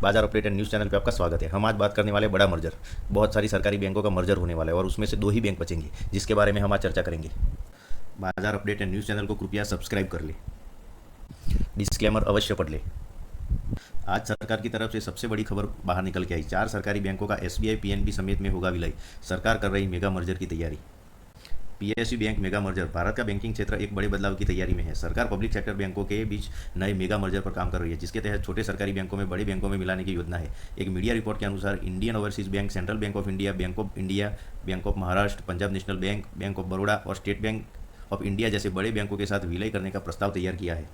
बाजार update and news channel पे आपका स्वागत है। हम आज बात करने वाले बड़ा मर्जर। बहुत सारी सरकारी बैंकों का मर्जर होने वाला है और उसमें से दो ही बैंक बचेंगे, जिसके बारे में हम आज चर्चा करेंगे। बाजार अपडेट एंड न्यूज़ चैनल को कृपया सब्सक्राइब कर ले, डिस्क्लेमर अवश्य पढ़ ले। आज सरकार की तरफ से सबसे बड़ी खबर बाहर निकल के आई। 4 सरकारी बैंकों का एसबीआई पीएनबी समेत में होगा विलय। सरकार कर रही मेगा मर्जर की तैयारी। PSU bank mega merger. Bharat का बैंकिंग क्षेत्र एक बड़े बदलाव की तैयारी में है। सरकार पब्लिक सेक्टर बैंकों के बीच नए मेगा मर्जर पर काम कर रही है, जिसके तहत छोटे सरकारी बैंकों में बड़े बैंकों में मिलाने की योजना है। एक मीडिया रिपोर्ट के अनुसार Indian overseas bank, central bank of India, bank of Maharashtra, Punjab national bank, bank of Baroda और स्टेट बैंक ऑफ इंडिया जैसे बड़े बैंकों के साथ विलय करने का प्रस्ताव तैयार किया है।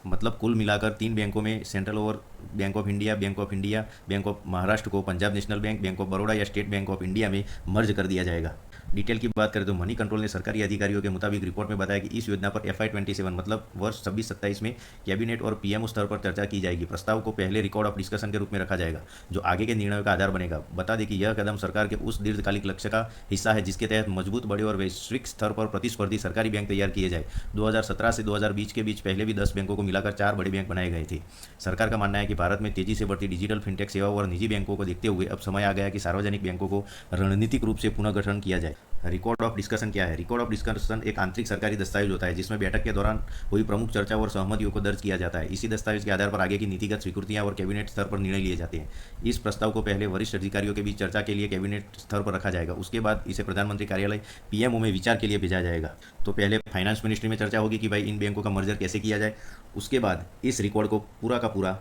मतलब कुल मिलाकर 3 बैंकों में सेंट्रल और bank of India, bank of Maharashtra को Punjab national bank, bank of Baroda या स्टेट बैंक ऑफ इंडिया में मर्ज कर दिया जाएगा। डिटेल की बात करें तो मनी कंट्रोल ने सरकारी अधिकारियों के मुताबिक रिपोर्ट में बताया कि इस योजना पर FY27 मतलब वर्ष 26-27 में कैबिनेट और पीएमओ स्तर पर चर्चा की जाएगी। प्रस्ताव को पहले रिकॉर्ड ऑफ डिस्कशन के रूप में रखा जाएगा, जो आगे के निर्णयों का आधार बनेगा। बता दें कि यह कदम सरकार के उस दीर्घकालिक लक्ष्य का हिस्सा है, जिसके तहत मजबूत, बड़े और वैश्विक स्तर पर प्रतिस्पर्धी सरकारी बैंक तैयार किए जाए। 2017 से 2020 के बीच पहले भी 10 बैंकों को मिलाकर 4 बड़े बैंक बनाए गए थे। सरकार का मानना है कि भारत में तेजी से बढ़ती डिजिटल फिनटेक सेवाओं और निजी बैंकों को देखते हुए अब समय आ गया कि सार्वजनिक बैंकों को रणनीतिक रूप से पुनर्गठन किया जाए। रिकॉर्ड ऑफ डिस्कशन क्या है? रिकॉर्ड ऑफ डिस्कशन एक आंतरिक सरकारी दस्तावेज होता है, जिसमें बैठक के दौरान हुई प्रमुख चर्चा और सहमतियों को दर्ज किया जाता है। इसी दस्तावेज के आधार पर आगे की नीतिगत स्वीकृतियां और कैबिनेट स्तर पर निर्णय लिए जाते हैं। इस प्रस्ताव को पहले वरिष्ठ अधिकारियों के बीच चर्चा के लिए कैबिनेट स्तर पर रखा जाएगा। उसके बाद इसे प्रधानमंत्री कार्यालय पीएमओ में विचार के लिए भेजा जाएगा। तो पहले फाइनेंस मिनिस्ट्री में चर्चा होगी कि भाई इन बैंकों का मर्जर कैसे किया जाए। उसके बाद इस रिकॉर्ड को पूरा का पूरा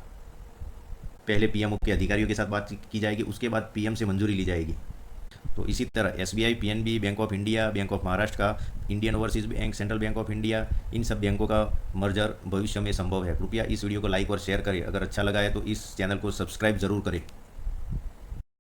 पहले पीएमओ के अधिकारियों के साथ बातचीत की जाएगी, उसके बाद पीएम से मंजूरी ली जाएगी। तो इसी तरह SBI, PNB, bank of India, bank of Maharashtra का, Indian overseas bank, central bank of India, इन सब बैंकों का मर्जर भविष्य में संभव है। कृपया इस वीडियो को लाइक और शेयर करें। अगर अच्छा लगा है तो इस चैनल को सब्सक्राइब जरूर करें।